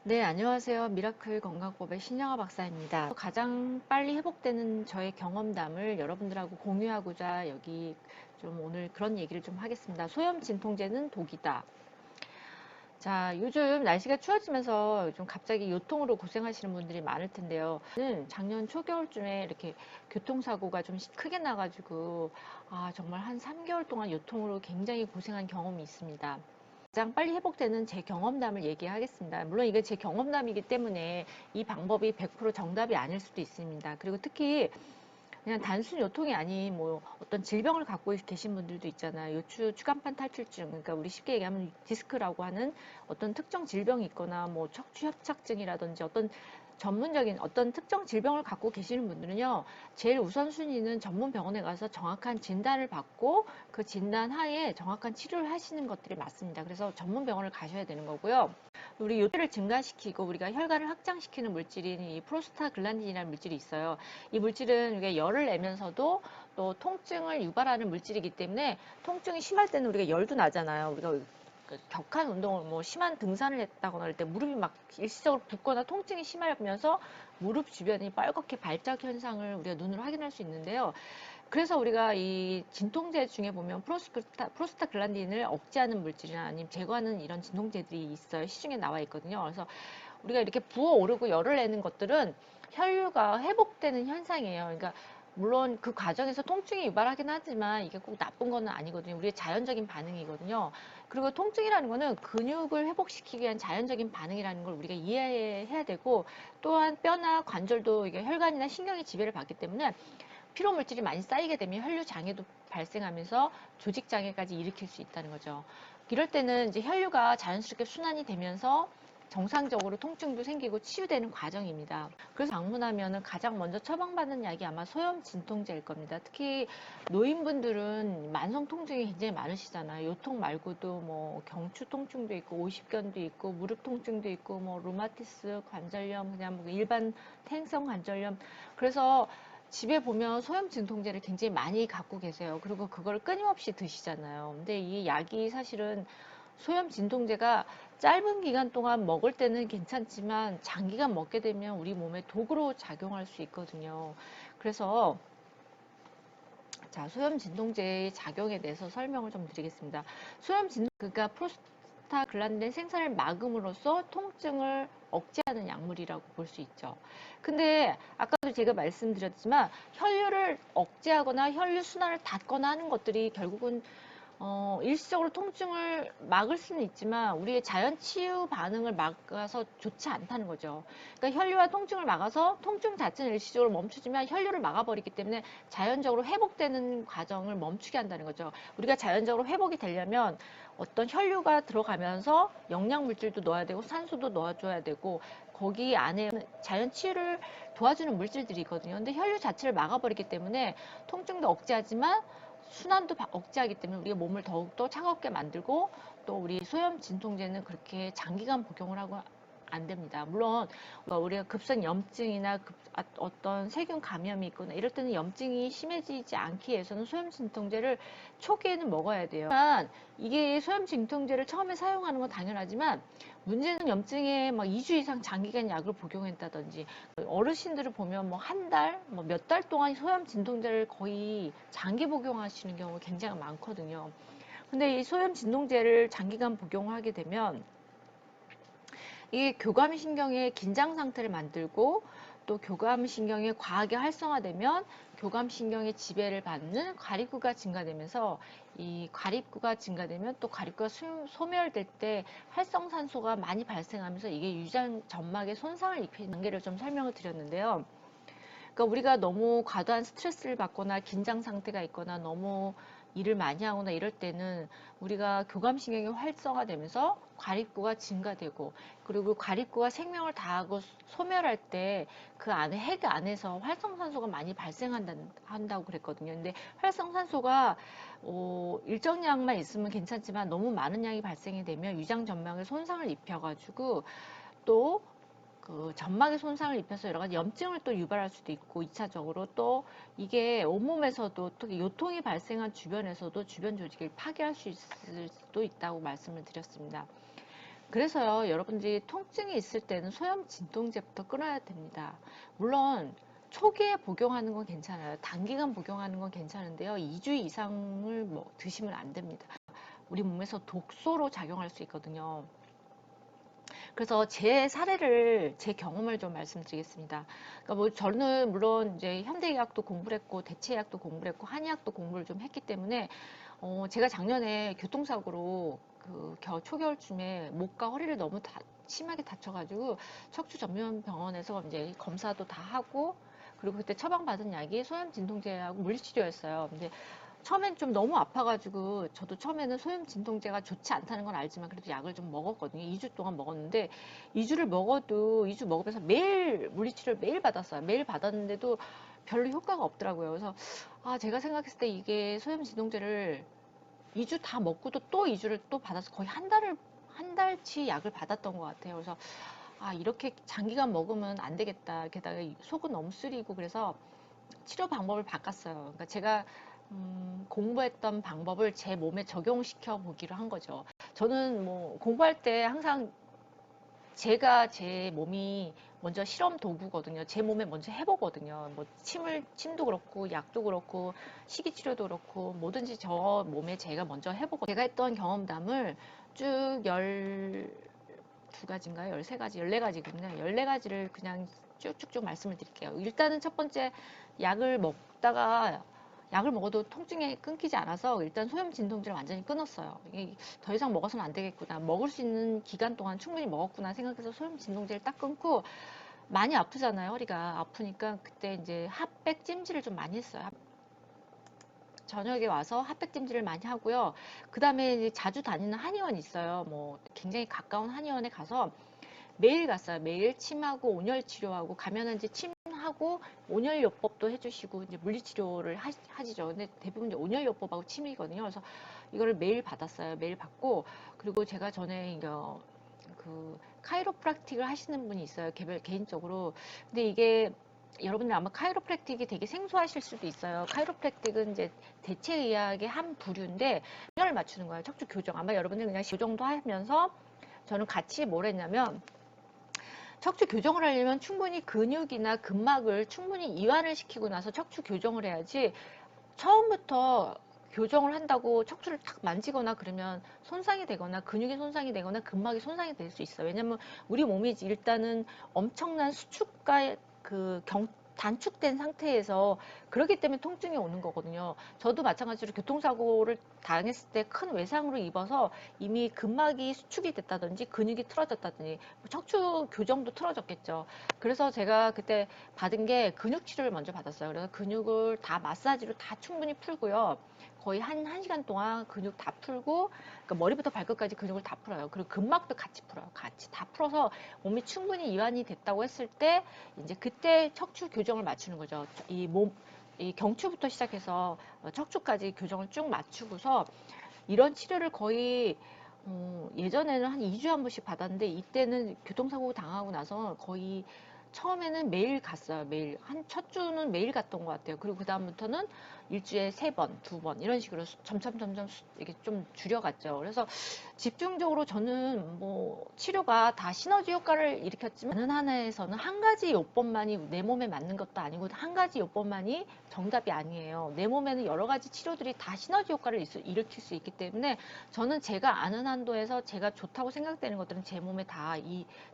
네, 안녕하세요. 미라클 건강법의 신영아 박사입니다. 가장 빨리 회복되는 저의 경험담을 여러분들하고 공유하고자 여기 좀 오늘 그런 얘기를 좀 하겠습니다. 소염 진통제는 독이다. 자, 요즘 날씨가 추워지면서 좀 갑자기 요통으로 고생하시는 분들이 많을 텐데요. 작년 초겨울쯤에 이렇게 교통사고가 좀 크게 나가지고 정말 한 3개월 동안 요통으로 굉장히 고생한 경험이 있습니다. 가장 빨리 회복되는 제 경험담을 얘기하겠습니다. 물론 이게 제 경험담이기 때문에 이 방법이 100% 정답이 아닐 수도 있습니다. 그리고 특히 그냥 단순 요통이 아닌 뭐 어떤 질병을 갖고 계신 분들도 있잖아요. 요추 추간판 탈출증, 그러니까 우리 쉽게 얘기하면 디스크라고 하는 어떤 특정 질병이 있거나 뭐 척추 협착증이라든지 어떤 전문적인 어떤 특정 질병을 갖고 계시는 분들은요, 제일 우선순위는 전문 병원에 가서 정확한 진단을 받고 그 진단 하에 정확한 치료를 하시는 것들이 맞습니다. 그래서 전문 병원을 가셔야 되는 거고요. 우리 요트를 증가시키고 우리가 혈관을 확장시키는 물질인 이 프로스타글란딘이라는 물질이 있어요. 이 물질은 우리가 열을 내면서도 또 통증을 유발하는 물질이기 때문에 통증이 심할 때는 우리가 열도 나잖아요. 우리가 그 격한 운동을 뭐 심한 등산을 했다거나 할 때 무릎이 막 일시적으로 붓거나 통증이 심하면서 무릎 주변이 빨갛게 발작 현상을 우리가 눈으로 확인할 수 있는데요. 그래서 우리가 이 진통제 중에 보면 프로스타글란딘을 억제하는 물질이나 아니면 제거하는 이런 진통제들이 있어요. 시중에 나와 있거든요. 그래서 우리가 이렇게 부어오르고 열을 내는 것들은 혈류가 회복되는 현상이에요. 그러니까 물론 그 과정에서 통증이 유발하긴 하지만 이게 꼭 나쁜 건 아니거든요. 우리의 자연적인 반응이거든요. 그리고 통증이라는 거는 근육을 회복시키기 위한 자연적인 반응이라는 걸 우리가 이해해야 되고, 또한 뼈나 관절도 이게 혈관이나 신경이 지배를 받기 때문에 피로 물질이 많이 쌓이게 되면 혈류 장애도 발생하면서 조직 장애까지 일으킬 수 있다는 거죠. 이럴 때는 이제 혈류가 자연스럽게 순환이 되면서 정상적으로 통증도 생기고 치유되는 과정입니다. 그래서 방문하면 가장 먼저 처방받는 약이 아마 소염 진통제일 겁니다. 특히 노인분들은 만성 통증이 굉장히 많으시잖아요. 요통 말고도 뭐 경추 통증도 있고 오십견도 있고 무릎 통증도 있고 뭐 루마티스 관절염, 그냥 뭐 일반 퇴행성 관절염. 그래서 집에 보면 소염 진통제를 굉장히 많이 갖고 계세요. 그리고 그걸 끊임없이 드시잖아요. 근데 이 약이 사실은 소염 진통제가 짧은 기간 동안 먹을 때는 괜찮지만 장기간 먹게 되면 우리 몸에 독으로 작용할 수 있거든요. 그래서 자, 소염 진통제의 작용에 대해서 설명을 좀 드리겠습니다. 소염 진통, 그러니까 프로스타글란딘 생산을 막음으로써 통증을 억제하는 약물이라고 볼 수 있죠. 근데 아까도 제가 말씀드렸지만 혈류를 억제하거나 혈류 순환을 닫거나 하는 것들이 결국은 일시적으로 통증을 막을 수는 있지만 우리의 자연 치유 반응을 막아서 좋지 않다는 거죠. 그러니까 혈류와 통증을 막아서 통증 자체는 일시적으로 멈추지만 혈류를 막아버리기 때문에 자연적으로 회복되는 과정을 멈추게 한다는 거죠. 우리가 자연적으로 회복이 되려면 어떤 혈류가 들어가면서 영양 물질도 넣어야 되고 산소도 넣어줘야 되고 거기 안에 자연 치유를 도와주는 물질들이 있거든요. 근데 혈류 자체를 막아버리기 때문에 통증도 억제하지만 순환도 억제하기 때문에 우리가 몸을 더욱더 차갑게 만들고, 또 우리 소염 진통제는 그렇게 장기간 복용을 하고 안 됩니다. 물론 우리가 급성 염증이나 어떤 세균 감염이 있거나 이럴 때는 염증이 심해지지 않기 위해서는 소염 진통제를 초기에는 먹어야 돼요. 하지만 이게 소염 진통제를 처음에 사용하는 건 당연하지만 문제는 염증에 막 2주 이상 장기간 약을 복용했다든지, 어르신들을 보면 뭐 한 달, 뭐 몇 달 동안 소염 진통제를 거의 장기 복용하시는 경우가 굉장히 많거든요. 근데 이 소염 진통제를 장기간 복용하게 되면 이 교감신경의 긴장 상태를 만들고, 또 교감신경이 과하게 활성화되면 교감신경의 지배를 받는 과립구가 증가되면서, 이 과립구가 증가되면 또 과립구가 소멸될 때 활성산소가 많이 발생하면서 이게 유장 점막에 손상을 입히는 단계를 좀 설명을 드렸는데요. 그러니까 우리가 너무 과도한 스트레스를 받거나 긴장 상태가 있거나 너무 일을 많이 하거나 이럴 때는 우리가 교감신경이 활성화되면서 과립구가 증가되고, 그리고 과립구가 생명을 다하고 소멸할 때 그 안에 핵 안에서 활성산소가 많이 발생한다고 그랬거든요. 근데 활성산소가 일정량만 있으면 괜찮지만 너무 많은 양이 발생이 되면 위장 점막에 손상을 입혀가지고 또 그 점막에 손상을 입혀서 여러 가지 염증을 또 유발할 수도 있고, 2차적으로 또 이게 온몸에서도 특히 요통이 발생한 주변에서도 주변 조직을 파괴할 수 있을 수도 있다고 말씀을 드렸습니다. 그래서요, 여러분들이 통증이 있을 때는 소염 진통제부터 끊어야 됩니다. 물론 초기에 복용하는 건 괜찮아요. 단기간 복용하는 건 괜찮은데요. 2주 이상을 뭐 드시면 안 됩니다. 우리 몸에서 독소로 작용할 수 있거든요. 그래서 제 사례를, 제 경험을 좀 말씀드리겠습니다. 그러니까 뭐 저는 물론 이제 현대의학도 공부를 했고, 대체의학도 공부를 했고, 한의학도 공부를 좀 했기 때문에, 제가 작년에 교통사고로 초겨울쯤에 목과 허리를 너무 심하게 다쳐가지고 척추 전문 병원에서 이제 검사도 다 하고, 그리고 그때 처방받은 약이 소염 진통제하고 물리치료였어요. 근데 처음엔 좀 너무 아파가지고 저도 처음에는 소염 진통제가 좋지 않다는 건 알지만 그래도 약을 좀 먹었거든요. 2주 동안 먹었는데 2주를 먹어도 2주 먹으면서 매일 물리치료를 매일 받았어요. 매일 받았는데도 별로 효과가 없더라고요. 그래서 제가 생각했을 때 이게 소염 진통제를 2주 다 먹고도 또 2주를 또 받아서 거의 한 달치 약을 받았던 것 같아요. 그래서 이렇게 장기간 먹으면 안 되겠다. 게다가 속은 너무 쓰리고 그래서 치료 방법을 바꿨어요. 그러니까 제가 공부했던 방법을 제 몸에 적용시켜 보기로 한 거죠. 저는 뭐 공부할 때 항상 제가 제 몸이 먼저 실험 도구거든요. 제 몸에 먼저 해보거든요. 뭐 침도 그렇고 약도 그렇고 식이치료도 그렇고 뭐든지 저 몸에 제가 먼저 해보고 제가 했던 경험담을 쭉 12가지인가요? 13가지, 14가지거든요. 14가지를 그냥 쭉쭉쭉 말씀을 드릴게요. 일단은 첫 번째 약을 먹어도 통증이 끊기지 않아서 일단 소염 진통제를 완전히 끊었어요. 이게 더 이상 먹어서는 안 되겠구나. 먹을 수 있는 기간 동안 충분히 먹었구나 생각해서 소염 진통제를 딱 끊고 많이 아프잖아요. 허리가 아프니까 그때 이제 핫백 찜질을 좀 많이 했어요. 저녁에 와서 핫팩 찜질을 많이 하고요. 그 다음에 자주 다니는 한의원 있어요. 뭐 굉장히 가까운 한의원에 가서 매일 갔어요. 매일 침하고 온열 치료하고 가면은 이제 침하고 온열요법도 해주시고 이제 물리치료를 하시죠. 근데 대부분 이제 온열요법하고 침이거든요. 그래서 이거를 매일 받았어요. 매일 받고 그리고 제가 전에 이거 카이로프락틱을 하시는 분이 있어요. 개인적으로. 근데 이게 여러분들 아마 카이로프랙틱이 되게 생소하실 수도 있어요. 카이로프랙틱은 이제 대체의학의 한 부류인데 균형을 맞추는 거예요. 척추 교정. 아마 여러분들 그냥 교정도 하면서 저는 같이 뭘 했냐면 척추 교정을 하려면 충분히 근육이나 근막을 충분히 이완을 시키고 나서 척추 교정을 해야지 처음부터 교정을 한다고 척추를 탁 만지거나 그러면 손상이 되거나 근육이 손상이 되거나 근막이 손상이 될 수 있어요. 왜냐면 우리 몸이 일단은 엄청난 수축과 단축된 상태에서 그렇기 때문에 통증이 오는 거거든요. 저도 마찬가지로 교통사고를 당했을 때 큰 외상으로 입어서 이미 근막이 수축이 됐다든지 근육이 틀어졌다든지 척추 교정도 틀어졌겠죠. 그래서 제가 그때 받은 게 근육 치료를 먼저 받았어요. 그래서 근육을 다 마사지로 다 충분히 풀고요. 거의 한 시간 동안 근육 다 풀고 그러니까 머리부터 발끝까지 근육을 다 풀어요. 그리고 근막도 같이 풀어요. 같이 다 풀어서 몸이 충분히 이완이 됐다고 했을 때 이제 그때 척추 교정을 맞추는 거죠. 이 경추부터 시작해서 척추까지 교정을 쭉 맞추고서 이런 치료를 거의 예전에는 한 2주에 한 번씩 받았는데 이때는 교통사고 당하고 나서 거의 처음에는 매일 갔어요. 매일. 첫 주는 매일 갔던 것 같아요. 그리고 그다음부터는 일주일에 3번, 2번 이런 식으로 점점 이게 좀 줄여갔죠. 그래서 집중적으로 저는 뭐 치료가 다 시너지 효과를 일으켰지만 다른 하나에서는 한 가지 요법만이 내 몸에 맞는 것도 아니고 한 가지 요법만이 정답이 아니에요. 내 몸에는 여러 가지 치료들이 다 시너지 효과를 일으킬 수 있기 때문에 저는 제가 아는 한도에서 제가 좋다고 생각되는 것들은 제 몸에 다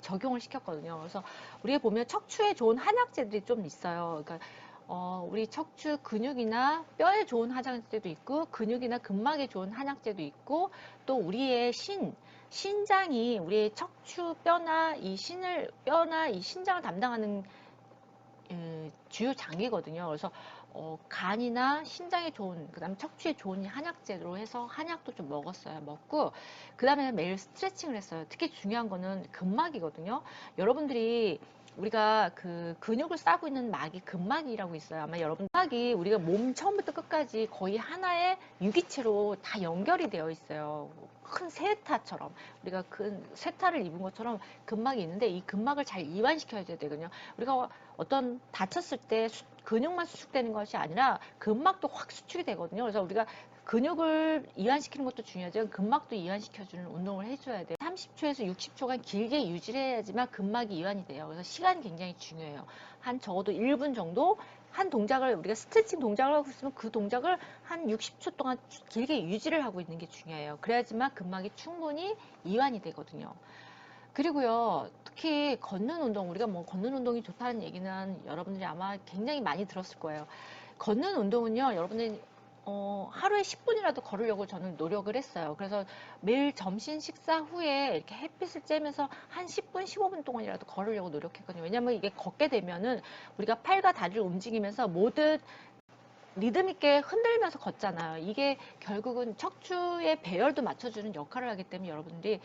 적용을 시켰거든요. 그래서 우리가 보면 척추에 좋은 한약재들이 좀 있어요. 그러니까 우리 척추 근육이나 뼈에 좋은 한약재도 있고 근육이나 근막에 좋은 한약재도 있고 또 우리의 신장이 우리의 척추 뼈나 이 신장을 담당하는 주요 장기거든요. 그래서 간이나 신장에 좋은 그다음에 척추에 좋은 한약재로 해서 한약도 좀 먹었어요. 먹고 그다음에 매일 스트레칭을 했어요. 특히 중요한 거는 근막이거든요. 여러분들이 우리가 근육을 싸고 있는 막이 근막이라고 있어요. 아마 여러분 근막이 우리가 몸 처음부터 끝까지 거의 하나의 유기체로 다 연결이 되어 있어요. 큰 세타처럼 우리가 큰 세타를 입은 것처럼 근막이 있는데 이 근막을 잘 이완시켜야 되거든요. 우리가 어떤 다쳤을 때 근육만 수축되는 것이 아니라 근막도 확 수축이 되거든요. 그래서 우리가 근육을 이완시키는 것도 중요하지만 근막도 이완시켜주는 운동을 해줘야 돼요. 30초에서 60초간 길게 유지를 해야지만 근막이 이완이 돼요. 그래서 시간이 굉장히 중요해요. 한 적어도 1분 정도 한 동작을 우리가 스트레칭 동작을 하고 있으면 그 동작을 한 60초 동안 길게 유지를 하고 있는 게 중요해요. 그래야지만 근막이 충분히 이완이 되거든요. 그리고요, 특히 걷는 운동, 우리가 뭐 걷는 운동이 좋다는 얘기는 여러분들이 아마 굉장히 많이 들었을 거예요. 걷는 운동은요, 여러분들이 하루에 10분이라도 걸으려고 저는 노력을 했어요. 그래서 매일 점심 식사 후에 이렇게 햇빛을 쬐면서 한 10분, 15분 동안이라도 걸으려고 노력했거든요. 왜냐면 이게 걷게 되면은 우리가 팔과 다리를 움직이면서 모든 리듬 있게 흔들면서 걷잖아요. 이게 결국은 척추의 배열도 맞춰주는 역할을 하기 때문에 여러분들이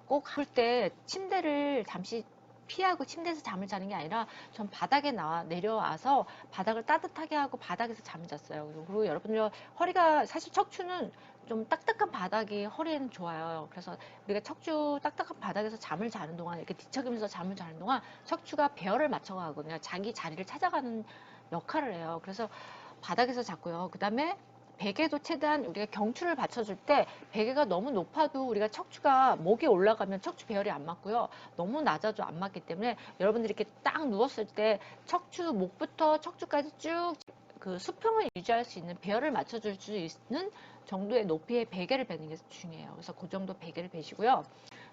꼭 그럴 때 침대를 잠시 피하고 침대에서 잠을 자는 게 아니라 전 바닥에 내려와서 바닥을 따뜻하게 하고 바닥에서 잠을 잤어요. 그리고 여러분들 허리가 사실 척추는 좀 딱딱한 바닥이 허리에는 좋아요. 그래서 우리가 척추 딱딱한 바닥에서 잠을 자는 동안 이렇게 뒤척이면서 잠을 자는 동안 척추가 배열을 맞춰가거든요. 자기 자리를 찾아가는 역할을 해요. 그래서 바닥에서 잤고요. 그 다음에 베개도 최대한 우리가 경추를 받쳐줄 때 베개가 너무 높아도 우리가 척추가 목에 올라가면 척추 배열이 안 맞고요. 너무 낮아도 안 맞기 때문에 여러분들이 이렇게 딱 누웠을 때 척추 목부터 척추까지 쭉 그 수평을 유지할 수 있는 배열을 맞춰줄 수 있는 정도의 높이의 베개를 베는 게 중요해요. 그래서 그 정도 베개를 베시고요.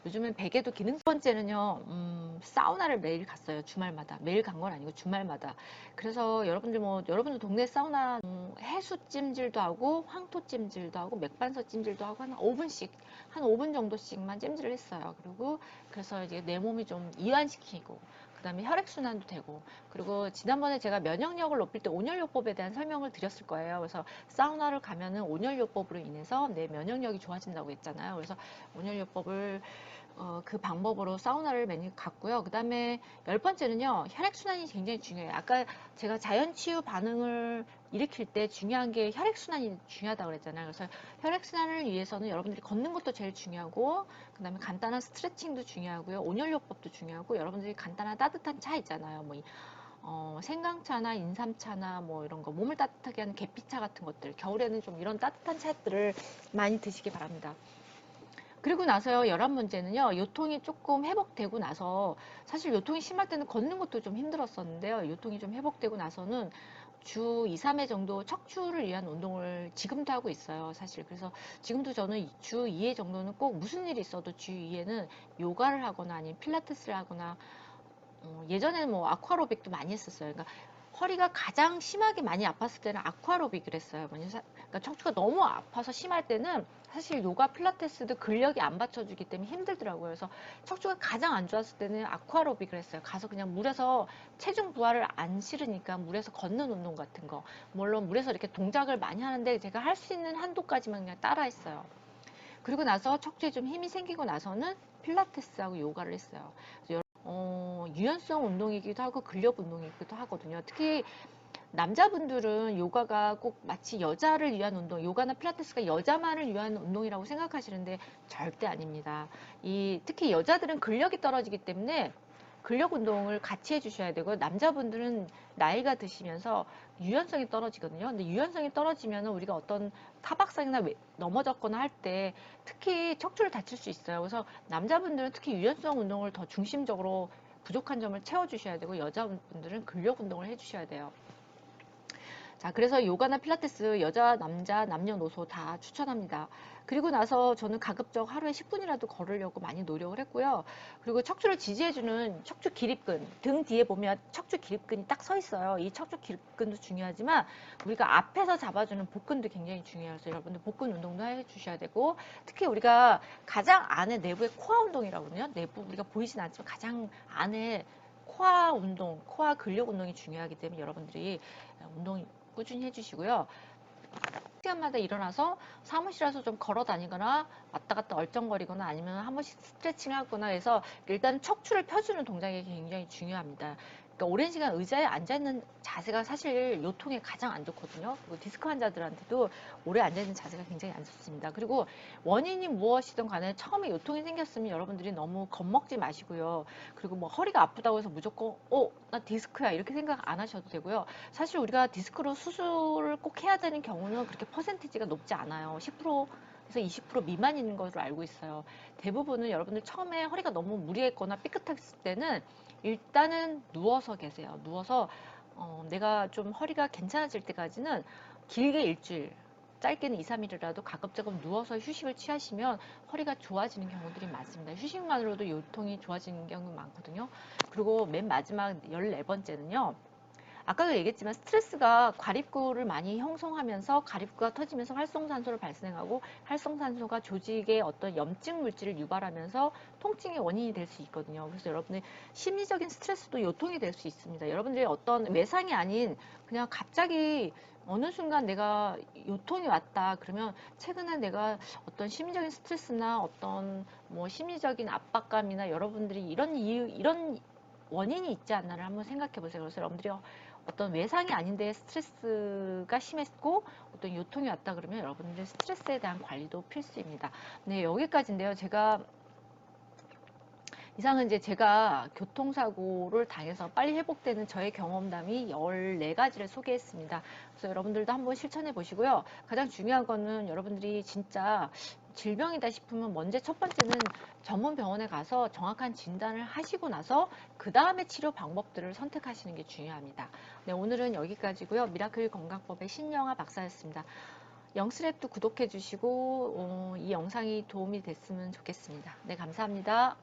요즘은 베개도 기능. 첫 번째는요, 사우나를 매일 갔어요. 주말마다. 매일 간 건 아니고 주말마다. 그래서 여러분들 여러분들 동네 사우나 해수 찜질도 하고 황토 찜질도 하고 맥반석 찜질도 하고 한 5분씩 한 5분 정도씩만 찜질을 했어요. 그리고 그래서 이제 내 몸이 좀 이완시키고 그다음에 혈액순환도 되고, 그리고 지난번에 제가 면역력을 높일 때 온열요법에 대한 설명을 드렸을 거예요. 그래서 사우나를 가면은 온열요법으로 인해서 내 면역력이 좋아진다고 했잖아요. 그래서 온열요법을 그 방법으로 사우나를 매일 갔고요. 그 다음에 10번째는요, 혈액순환이 굉장히 중요해요. 아까 제가 자연치유 반응을 일으킬 때 중요한 게 혈액순환이 중요하다고 그랬잖아요. 그래서 혈액순환을 위해서는 여러분들이 걷는 것도 제일 중요하고, 그 다음에 간단한 스트레칭도 중요하고요. 온열요법도 중요하고, 여러분들이 간단한 따뜻한 차 있잖아요. 생강차나 인삼차나 뭐 이런 거, 몸을 따뜻하게 하는 계피차 같은 것들, 겨울에는 좀 이런 따뜻한 차들을 많이 드시기 바랍니다. 그리고 나서요, 11번째는요, 요통이 조금 회복되고 나서, 사실 요통이 심할 때는 걷는 것도 좀 힘들었었는데요, 요통이 좀 회복되고 나서는 주 2, 3회 정도 척추를 위한 운동을 지금도 하고 있어요, 사실. 그래서 지금도 저는 주 2회 정도는 꼭 무슨 일이 있어도 주 2회는 요가를 하거나 아니면 필라테스를 하거나, 예전에는 뭐 아쿠아로빅도 많이 했었어요. 그러니까 허리가 가장 심하게 많이 아팠을 때는 아쿠아로빅을 했어요. 그러니까 척추가 너무 아파서 심할 때는 사실 요가 필라테스도 근력이 안 받쳐주기 때문에 힘들더라고요. 그래서 척추가 가장 안 좋았을 때는 아쿠아로빅을 했어요. 가서 그냥 물에서 체중 부하를 안 싫으니까 물에서 걷는 운동 같은 거. 물론 물에서 이렇게 동작을 많이 하는데 제가 할 수 있는 한도까지만 그냥 따라 했어요. 그리고 나서 척추에 좀 힘이 생기고 나서는 필라테스하고 요가를 했어요. 유연성 운동이기도 하고 근력 운동이기도 하거든요. 특히 남자분들은 요가가 꼭 마치 여자를 위한 운동, 요가나 필라테스가 여자만을 위한 운동이라고 생각하시는데 절대 아닙니다. 특히 여자들은 근력이 떨어지기 때문에 근력 운동을 같이 해주셔야 되고, 남자분들은 나이가 드시면서 유연성이 떨어지거든요. 근데 유연성이 떨어지면 우리가 어떤 타박상이나 넘어졌거나 할 때 특히 척추를 다칠 수 있어요. 그래서 남자분들은 특히 유연성 운동을 더 중심적으로 부족한 점을 채워주셔야 되고, 여자분들은 근력 운동을 해주셔야 돼요. 자, 그래서 요가나 필라테스 여자, 남자, 남녀노소 다 추천합니다. 그리고 나서 저는 가급적 하루에 10분이라도 걸으려고 많이 노력을 했고요. 그리고 척추를 지지해주는 척추 기립근, 등 뒤에 보면 척추 기립근이 딱 서 있어요. 이 척추 기립근도 중요하지만 우리가 앞에서 잡아주는 복근도 굉장히 중요해요. 그래서 여러분들 복근 운동도 해주셔야 되고, 특히 우리가 가장 안에 내부의 코어 운동이라거든요. 내부 우리가 보이진 않지만 가장 안에 코어 운동, 코어 근력 운동이 중요하기 때문에 여러분들이 운동 꾸준히 해주시고요. 시간마다 일어나서 사무실에서 좀 걸어 다니거나 왔다 갔다 얼쩡거리거나 아니면 한 번씩 스트레칭 하거나 해서 일단 척추를 펴주는 동작이 굉장히 중요합니다. 그러니까 오랜 시간 의자에 앉아있는 자세가 사실 요통에 가장 안 좋거든요. 그리고 디스크 환자들한테도 오래 앉아있는 자세가 굉장히 안 좋습니다. 그리고 원인이 무엇이든 간에 처음에 요통이 생겼으면 여러분들이 너무 겁먹지 마시고요. 그리고 뭐 허리가 아프다고 해서 무조건 나 디스크야 이렇게 생각 안 하셔도 되고요. 사실 우리가 디스크로 수술을 꼭 해야 되는 경우는 그렇게 퍼센티지가 높지 않아요. 10%에서 20% 미만인 것으로 알고 있어요. 대부분은 여러분들 처음에 허리가 너무 무리했거나 삐끗했을 때는 일단은 누워서 계세요. 누워서 내가 좀 허리가 괜찮아질 때까지는 길게 일주일, 짧게는 2, 3일이라도 가급적이면 누워서 휴식을 취하시면 허리가 좋아지는 경우들이 많습니다. 휴식만으로도 요통이 좋아지는 경우 많거든요. 그리고 맨 마지막 14번째는요. 아까도 얘기했지만 스트레스가 과립구를 많이 형성하면서 과립구가 터지면서 활성산소를 발생하고 활성산소가 조직의 어떤 염증 물질을 유발하면서 통증의 원인이 될 수 있거든요. 그래서 여러분의 심리적인 스트레스도 요통이 될 수 있습니다. 여러분들이 어떤 외상이 아닌 그냥 갑자기 어느 순간 내가 요통이 왔다 그러면 최근에 내가 어떤 심리적인 스트레스나 어떤 뭐 심리적인 압박감이나 여러분들이 이런 원인이 있지 않나를 한번 생각해 보세요. 그래서 여러분들이 어떤 외상이 아닌데 스트레스가 심했고 어떤 요통이 왔다 그러면 여러분들 스트레스에 대한 관리도 필수입니다. 네, 여기까지인데요. 이상은 이제 제가 교통사고를 당해서 빨리 회복되는 저의 경험담이 14가지를 소개했습니다. 그래서 여러분들도 한번 실천해 보시고요. 가장 중요한 거는 여러분들이 진짜 질병이다 싶으면 먼저 첫 번째는 전문 병원에 가서 정확한 진단을 하시고 나서 그 다음에 치료 방법들을 선택하시는 게 중요합니다. 네, 오늘은 여기까지고요. 미라클 건강법의 신영아 박사였습니다. 영스랩도 구독해 주시고 이 영상이 도움이 됐으면 좋겠습니다. 네, 감사합니다.